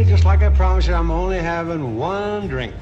honey, just like I promised you, I'm only having one drink.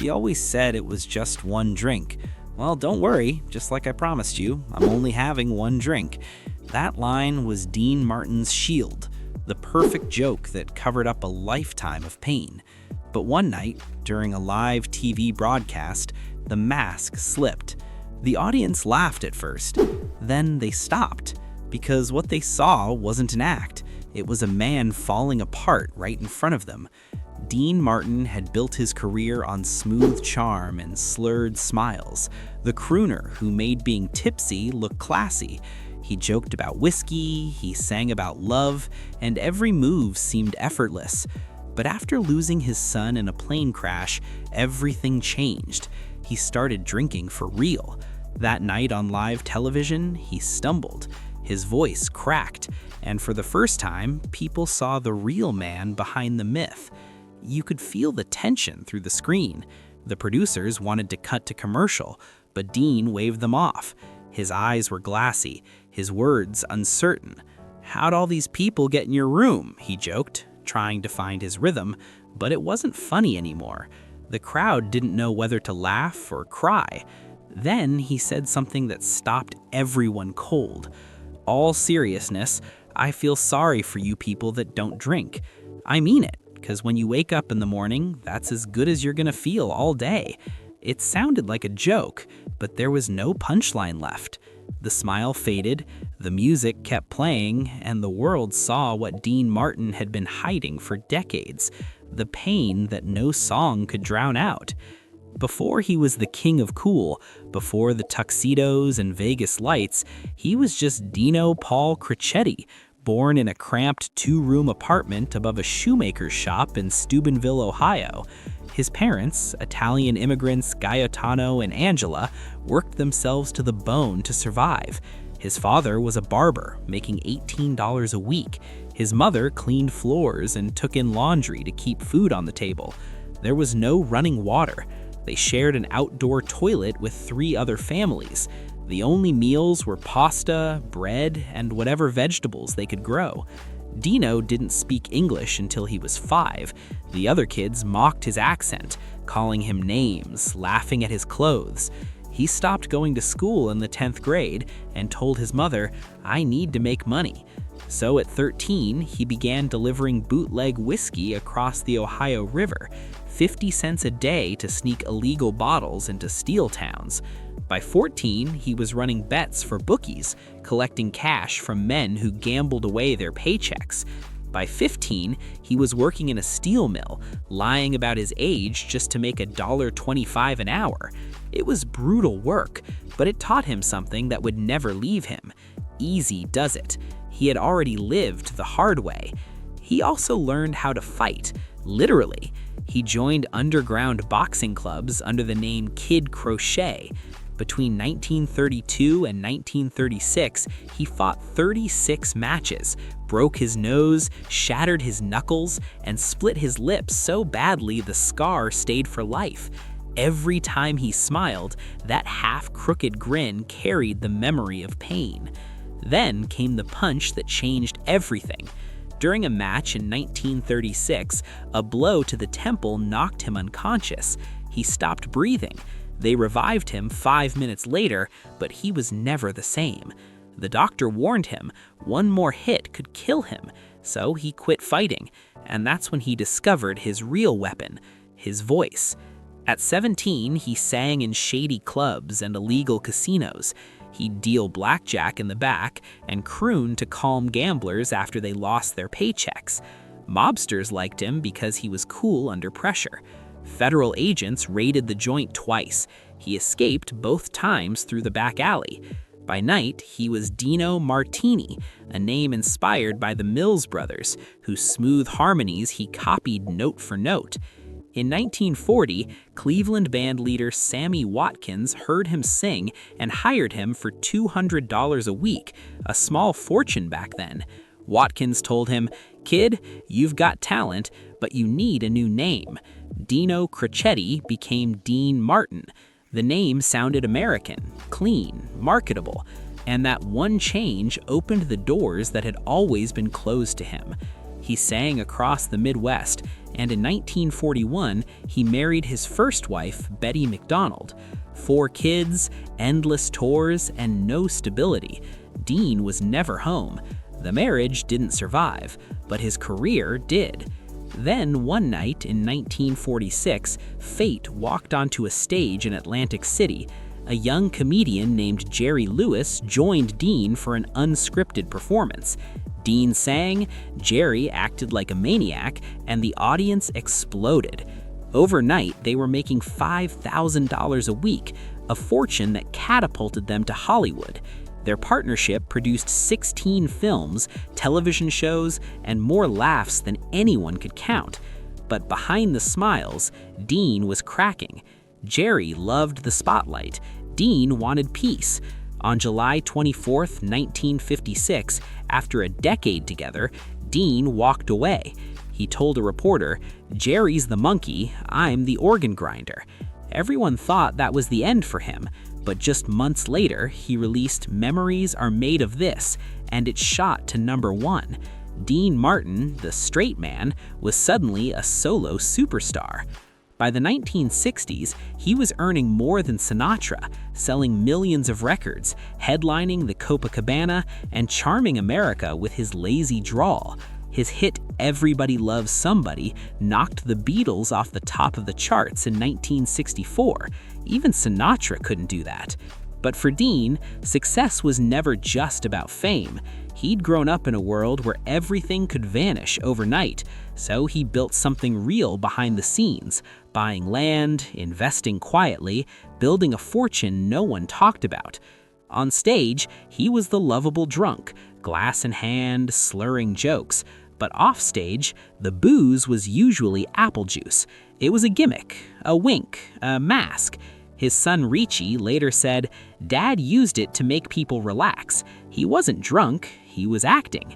He always said it was just one drink. Well, don't worry, just like I promised you, I'm only having one drink. That line was Dean Martin's shield, the perfect joke that covered up a lifetime of pain. But one night, during a live TV broadcast, the mask slipped. The audience laughed at first. Then they stopped, because what they saw wasn't an act. It was a man falling apart right in front of them. Dean Martin had built his career on smooth charm and slurred smiles, the crooner who made being tipsy look classy. He joked about whiskey, he sang about love, and every move seemed effortless. But after losing his son in a plane crash, everything changed. He started drinking for real. That night on live television, he stumbled. His voice cracked, and for the first time, people saw the real man behind the myth. You could feel the tension through the screen. The producers wanted to cut to commercial, but Dean waved them off. His eyes were glassy, his words uncertain. "How'd all these people get in your room?" he joked, trying to find his rhythm, but it wasn't funny anymore. The crowd didn't know whether to laugh or cry. Then he said something that stopped everyone cold. "All seriousness, I feel sorry for you people that don't drink. I mean it, because when you wake up in the morning, that's as good as you're gonna feel all day." It sounded like a joke, but there was no punchline left. The smile faded, the music kept playing, and the world saw what Dean Martin had been hiding for decades, the pain that no song could drown out. Before he was the king of cool, before the tuxedos and Vegas lights, he was just Dino Paul Cricchetti, born in a cramped two-room apartment above a shoemaker's shop in Steubenville, Ohio. His parents, Italian immigrants Gaetano and Angela, worked themselves to the bone to survive. His father was a barber, making $18 a week. His mother cleaned floors and took in laundry to keep food on the table. There was no running water. They shared an outdoor toilet with 3 other families. The only meals were pasta, bread, and whatever vegetables they could grow. Dino didn't speak English until he was 5. The other kids mocked his accent, calling him names, laughing at his clothes. He stopped going to school in the 10th grade and told his mother, "I need to make money." So at 13, he began delivering bootleg whiskey across the Ohio River, 50 cents a day to sneak illegal bottles into steel towns. By 14, he was running bets for bookies, collecting cash from men who gambled away their paychecks. By 15, he was working in a steel mill, lying about his age just to make $1.25 an hour. It was brutal work, but it taught him something that would never leave him. Easy does it. He had already lived the hard way. He also learned how to fight, literally. He joined underground boxing clubs under the name Kid Crochet. Between 1932 and 1936, he fought 36 matches, broke his nose, shattered his knuckles, and split his lips so badly the scar stayed for life. Every time he smiled, that half-crooked grin carried the memory of pain. Then came the punch that changed everything. During a match in 1936, a blow to the temple knocked him unconscious. He stopped breathing. They revived him 5 minutes later, but he was never the same. The doctor warned him one more hit could kill him, so he quit fighting, and that's when he discovered his real weapon, his voice. At 17, he sang in shady clubs and illegal casinos. He'd deal blackjack in the back and croon to calm gamblers after they lost their paychecks. Mobsters liked him because he was cool under pressure. Federal agents raided the joint twice. He escaped both times through the back alley. By night, he was Dino Martini, a name inspired by the Mills Brothers, whose smooth harmonies he copied note for note. In 1940, Cleveland band leader Sammy Watkins heard him sing and hired him for $200 a week, a small fortune back then. Watkins told him, "Kid, you've got talent, but you need a new name." Dino Cricchetti became Dean Martin. The name sounded American, clean, marketable. And that one change opened the doors that had always been closed to him. He sang across the Midwest, and in 1941, he married his first wife, Betty McDonald. 4 kids, endless tours, and no stability. Dean was never home. The marriage didn't survive, but his career did. Then, one night in 1946, fate walked onto a stage in Atlantic City. A young comedian named Jerry Lewis joined Dean for an unscripted performance. Dean sang, Jerry acted like a maniac, and the audience exploded. Overnight, they were making $5,000 a week, a fortune that catapulted them to Hollywood. Their partnership produced 16 films, television shows, and more laughs than anyone could count. But behind the smiles, Dean was cracking. Jerry loved the spotlight. Dean wanted peace. On July 24, 1956, after a decade together, Dean walked away. He told a reporter, "Jerry's the monkey, I'm the organ grinder." Everyone thought that was the end for him, but just months later, he released Memories Are Made of This, and it shot to #1. Dean Martin, the straight man, was suddenly a solo superstar. By the 1960s, he was earning more than Sinatra, selling millions of records, headlining the Copacabana, and charming America with his lazy drawl. His hit Everybody Loves Somebody knocked the Beatles off the top of the charts in 1964. Even Sinatra couldn't do that. But for Dean, success was never just about fame. He'd grown up in a world where everything could vanish overnight, so he built something real behind the scenes, buying land, investing quietly, building a fortune no one talked about. On stage, he was the lovable drunk, glass in hand, slurring jokes. But offstage, the booze was usually apple juice. It was a gimmick, a wink, a mask. His son Ricci later said, "Dad used it to make people relax. He wasn't drunk, he was acting."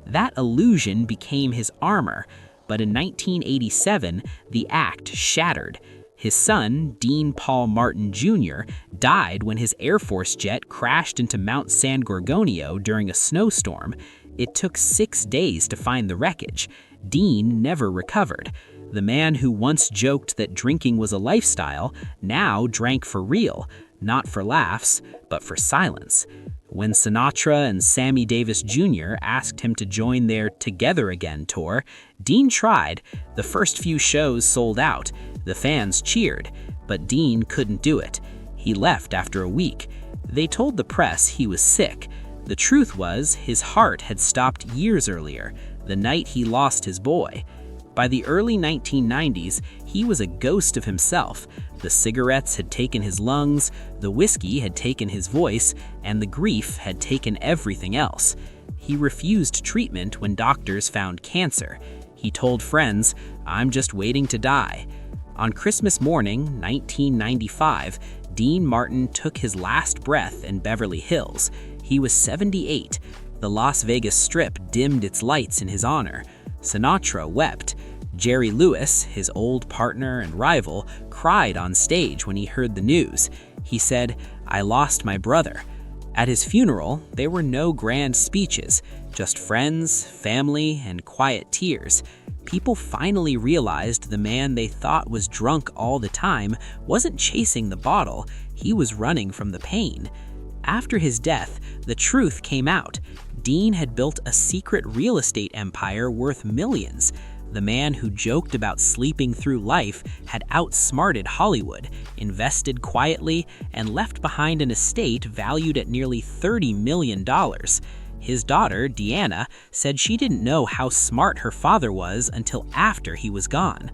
That illusion became his armor, but in 1987, the act shattered. His son, Dean Paul Martin Jr., died when his Air Force jet crashed into Mount San Gorgonio during a snowstorm. It took 6 days to find the wreckage. Dean never recovered. The man who once joked that drinking was a lifestyle now drank for real, not for laughs, but for silence. When Sinatra and Sammy Davis Jr. asked him to join their Together Again tour, Dean tried. The first few shows sold out. The fans cheered, but Dean couldn't do it. He left after a week. They told the press he was sick. The truth was, his heart had stopped years earlier, the night he lost his boy. By the early 1990s, he was a ghost of himself. The cigarettes had taken his lungs, the whiskey had taken his voice, and the grief had taken everything else. He refused treatment when doctors found cancer. He told friends, "I'm just waiting to die." On Christmas morning, 1995, Dean Martin took his last breath in Beverly Hills. He was 78. The Las Vegas Strip dimmed its lights in his honor. Sinatra wept. Jerry Lewis, his old partner and rival, cried on stage when he heard the news. He said, "I lost my brother." At his funeral, there were no grand speeches, just friends, family, and quiet tears. People finally realized the man they thought was drunk all the time wasn't chasing the bottle, he was running from the pain. After his death, the truth came out. Dean had built a secret real estate empire worth millions. The man who joked about sleeping through life had outsmarted Hollywood, invested quietly, and left behind an estate valued at nearly $30 million. His daughter, Deanna, said she didn't know how smart her father was until after he was gone.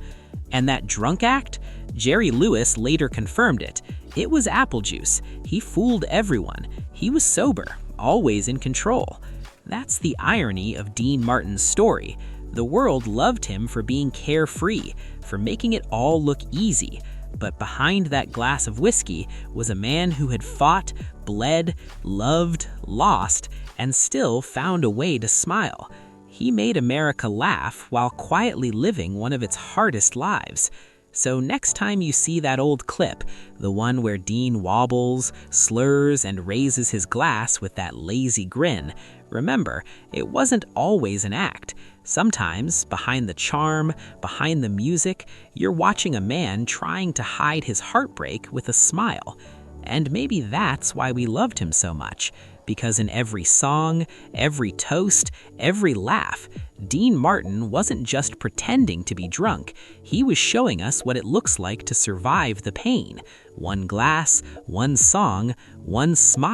And that drunk act? Jerry Lewis later confirmed it. It was apple juice. He fooled everyone. He was sober, always in control. That's the irony of Dean Martin's story. The world loved him for being carefree, for making it all look easy. But behind that glass of whiskey was a man who had fought, bled, loved, lost, and still found a way to smile. He made America laugh while quietly living one of its hardest lives. So next time you see that old clip, the one where Dean wobbles, slurs, and raises his glass with that lazy grin, remember, it wasn't always an act. Sometimes, behind the charm, behind the music, you're watching a man trying to hide his heartbreak with a smile. And maybe that's why we loved him so much, because in every song, every toast, every laugh, Dean Martin wasn't just pretending to be drunk, he was showing us what it looks like to survive the pain. One glass, one song, one smile.